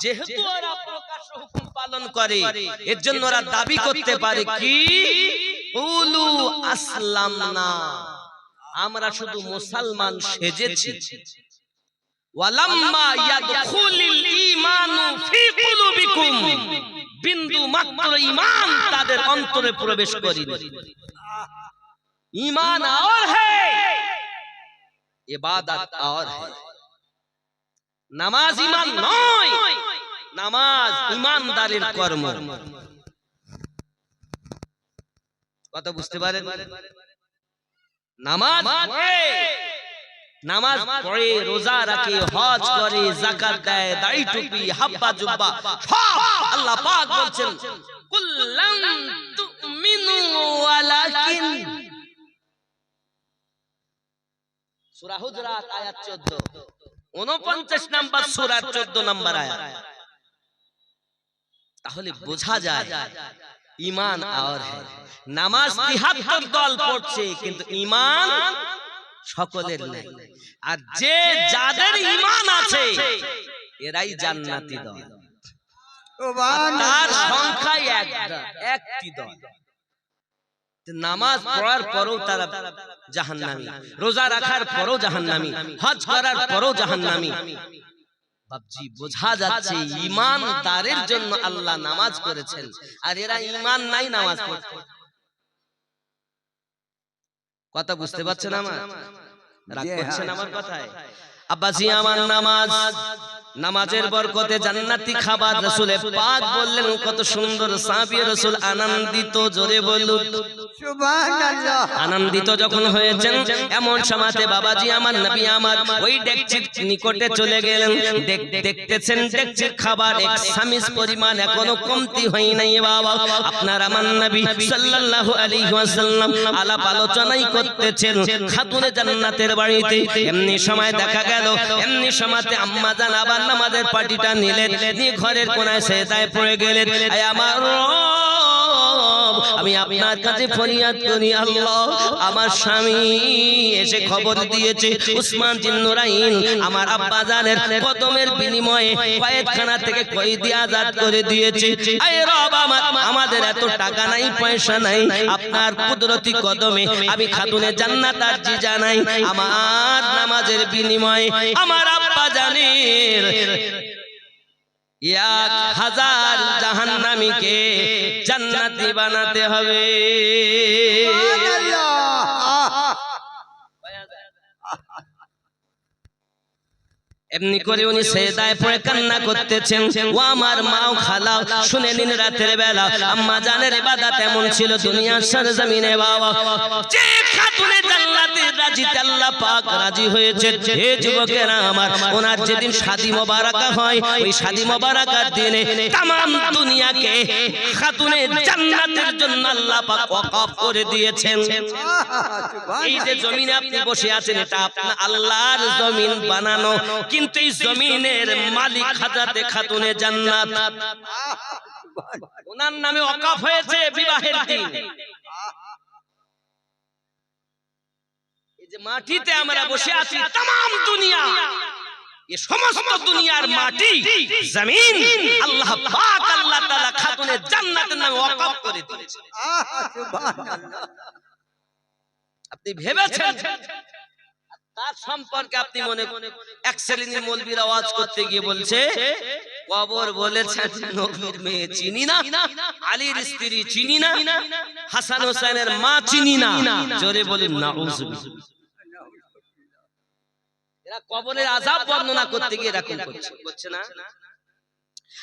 যেহেতু ওরা প্রকাশ্য হুকুম পালন করে, এর জন্য ওরা দাবি করতে পারে কি? কুলু আসলামনা, আমরা শুধু মুসলমান সেজেছি। ওয়ালাম্মা ইয়াদখুলিল ঈমানু ফি কুলুবিকুম, বিন্দু মাত্র ঈমান তাদের অন্তরে প্রবেশ করেনি। ঈমান और है, ইবাদত और है। নামাজ ঈমান নয়, নামাজ ঈমানদারের কর্ম। কথা বুঝতে পারেন? নামাজ পড়ে, নামাজ পড়ে, রোজা রাখে, হজ করে, যাকাত দেয়, দাড়ি টুপি, হাব্বা জুব্বা সব আল্লাহ পাক বলছেন কুল্লাম তুমিনু ওয়ালাকিন। সূরা হুজুরাত আয়াত 14, 49 নাম্বার সূরার 14 নাম্বার আয়াত। তাহলে বোঝা যায় ঈমান আর হ্যায়। নামাজ ৭৩ দল পড়ছে, কিন্তু ঈমান সকলের নাই। আর যে যাদের ঈমান আছে এরাই জান্নাতি দল। তার সংখ্যা একটি দল। নামাজ পড়ার পরও তারা জাহান্নামী, রোজা রাখার পরও জাহান্নামী, হজ করার পরও জাহান্নামী। বাপজি বোঝা যাচ্ছে ঈমানদারের জন্য আল্লাহ নামাজ করেছেন, আর এরা ঈমান নাই, নামাজ পড়ছে। কথা বুঝতে পারছেন? আমার রাগ করছেন আমার কথায়? আব্বাজি আমার নামাজ, নামাজের বরকতে জান্নাতি খাবার রাসূল পাক বললেন। কত সুন্দর সাহাবী রাসূল আনন্দিত, জোরে বলুন সুবহানাল্লাহ। আনন্দিত যখন হয়েছেন, এমন সময়তে বাবাজি আমার, নবী আমার ওই ডেকচির নিকটে চলে গেলেন। দেখতেছেন ডেকচির খাবার এক সামিস পরিমাণ এখনো কমতি হয় নাই। বাবা আপনার আমার নবী সাল্লাল্লাহু আলাইহি ওয়াসাল্লাম আলাপ আলোচনাই করতেছেন খাতুনে জান্নাতের বাড়িতে। এমনি সময় দেখা গেল, এমনি সময়তে আম্মা জান আবার নামাজের পাটিটা নিলেন, নিয়ে ঘরের কোনায় সেজদায় পড়ে গেলেন। আয় আমার রব, আমি আপনার কাছে ফরিয়াদ করি, আল্লাহ আমার স্বামী এসে খবর দিয়েছে উসমান জিন নুরাইন আমার আব্বা জানের কদমের বিনিময়ে কয়েদখানা থেকে কয়েদি আজাদ করে দিয়েছে। আয় রব, আমাদের এত টাকা নাই, পয়সা নাই, আপনার কুদরতি কদমে আমি খাতুনে জান্নাত আরজি জানাই, আমার নামাজের বিনিময়ে আমার আব্বা জানের 1000 জাহান্নামীকে জান্নাতি বানাতে হবে। এমনি করে উনি সেজদায় পড়ে কান্না করতেছেন। ও আমার মা ও খালা, শুনে নিন রাতের বেলা আম্মা জানের ইবাদত এমন ছিল দুনিয়ার সরজমিনে বাবা, যে খাতুনে জান্নাতে রাজিতে আল্লাহ পাক রাজি হয়েছে। হে যুবকেরা আমার, ওনার যেদিন শাদী মোবারকা হয়, ওই শাদী মোবারকার দিনে तमाम দুনিয়াকে খাতুনে জান্নাতের জন্য আল্লাহ পাক ওয়াকফ করে দিয়েছেন। এই যে জমিনে আপনি বসে আছেন, এটা আপনার আল্লাহর জমিন বানানো, কিন্তু এই জমিনের মালিক হযরতে খাতুনে জান্নাত, ওনার নামে ওয়াকফ হয়েছে বিবাহের দিন। এই যে মাটিতে আমরা বসে আছি, तमाम দুনিয়া, ये সমস্ত দুনিয়ার মাটি জমিন আল্লাহ পাক আল্লাহ তাআলা খাতুনে জান্নাতের নামে ওয়াকফ করে দিয়েছে। সুবহানাল্লাহ। আপনি ভেবেছেন তার সম্পর্কে আপনি মনে এক শ্রেণীর মৌলবীরা ওয়াজ করতে গিয়ে বলছে, কবর বলেছেন নবীর মেয়ে চিনি না, আলীর স্ত্রী চিনি না, হাসান হোসেনের মা চিনি না। জোরে বলেন নাউযুবিল্লাহ। এরা কবরের আযাব বর্ণনা করতে গিয়ে এরকম করছে না।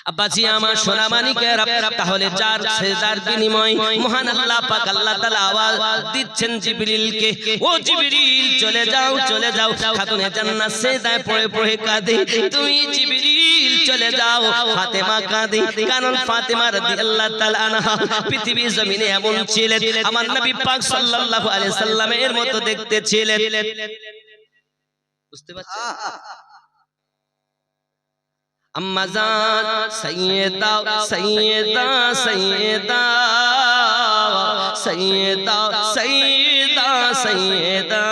আব্বাজি আমার সোনা মানিকেরা, তাহলে যার সেজদার বিনিময় মহান আল্লাহ পাক আল্লাহ তাআলা আওয়াজ দিচ্ছেন জিবরিলকে, ও জিবরিল চলে যাও, চলে যাও। খাতুনে জান্নাত সেজদায় পড়ে পড়ে কাঁদে, তুমি জিবরিল চলে যাও। ফাতেমা কাঁদে, কারণ ফাতেমা রাদিয়াল্লাহু তাআলা আনহা পৃথিবীর জমিনে এমন ছিলেন, আমার নবী পাক সাল্লাল্লাহু আলাইহি সাল্লামের মতো দেখতে ছিলেন। বুঝতে পারছেন? अम्मा जान सैयदा सैयदा सैयदा सैयदा सैयदा सैयदा,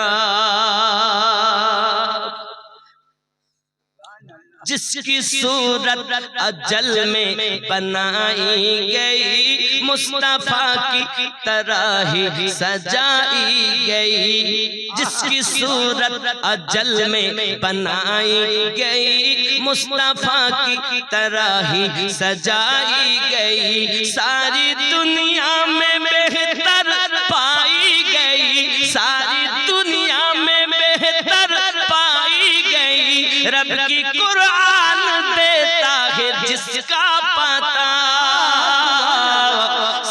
जिसकी सूरत अजल में बनाई गई, मुस्तफा की तरह ही सजाई गई, जिसकी सूरत अजल में बनाई गई, मुस्तफा की तरह ही सजाई गई, सारी दुनिया में बेहतर पाई गई, सारी दुनिया में बेहतर पाई गई, रब की कुरान देता है जिसका पता,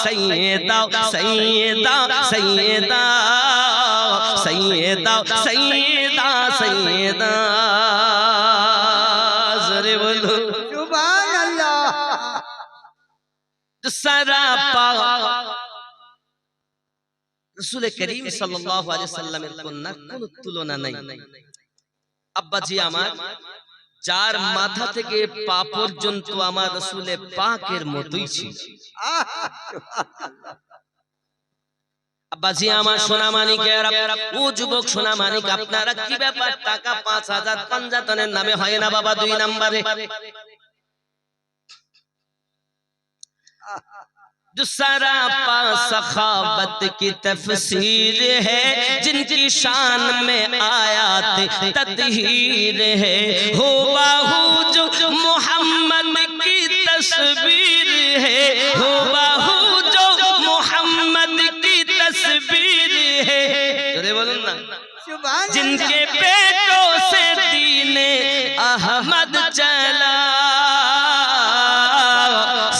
सैयदा सैयदा सैयदा सैयदा सैयदा सैयदा, जरे बोलो সুবহানাল্লাহ। सरापा রাসূল করিম সাল্লাল্লাহু আলাইহি সাল্লামের কন্যা কোনো তুলনা নাই। আব্বাজি আমার, যার মাথা থেকে পা পর্যন্ত আমার রাসূলে পাকের মতোই ছিল। আব্বাজি আমার সোনা মানিকেরা, ও যুবক সোনা মানিক, আপনারা কি ব্যাপার টাকা 5000 পাঞ্জাতনের নামে হয় না বাবা 2 নম্বরে? जो सरापा सखावत की तफसीर है, जिनकी शान में आयात तत्हीर है, हो बाहू जो मोहम्मद की तस्वीर है, हो बाहू जो मोहम्मद की तस्वीर है, बोलूं ना, जिनके पेटों से दीने अहमद चला,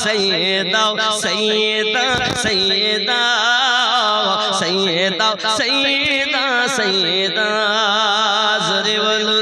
सैयदा सैयदा सैयदा सैयदा सैयदा सैयदा, जरे बोलो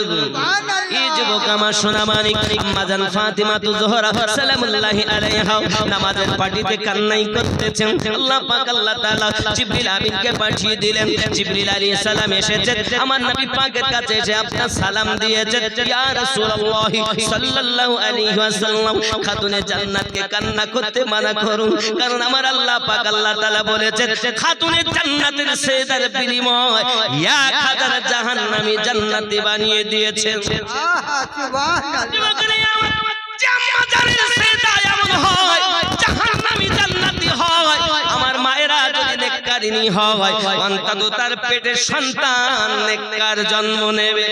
যুবক আমার সোনা মানিক, আম্মা জান ফাতিমা তু জোহরা সালামুল্লাহি আলাইহা নামাজের পাটিতে কান্নাই করতেছেন। আল্লাহ পাক আল্লাহ তাআলা জিবরিল আমিনকে পাঠিয়ে দিলেন। জিবরিল আলাইহিস সালাম এসেছে, আমার নবী পাকের কাছে এসে আপনার সালাম দিয়েছে, ইয়া রাসূলুল্লাহ সাল্লাল্লাহু আলাইহি ওয়াসাল্লাম, খাতুনে জান্নাতকে কান্না করতে মানা করুন, কারণ আমার আল্লাহ পাক আল্লাহ তাআলা বলেছে খাতুনে জান্নাতের সেজদার বিনিময় 1000 জাহান্নামী জান্নাতি বানিয়ে দিয়েছে। আমার মায়েরা যদি নেককারিনী হয়, অন্তত তার পেটে সন্তান নেককার জন্ম নেবে।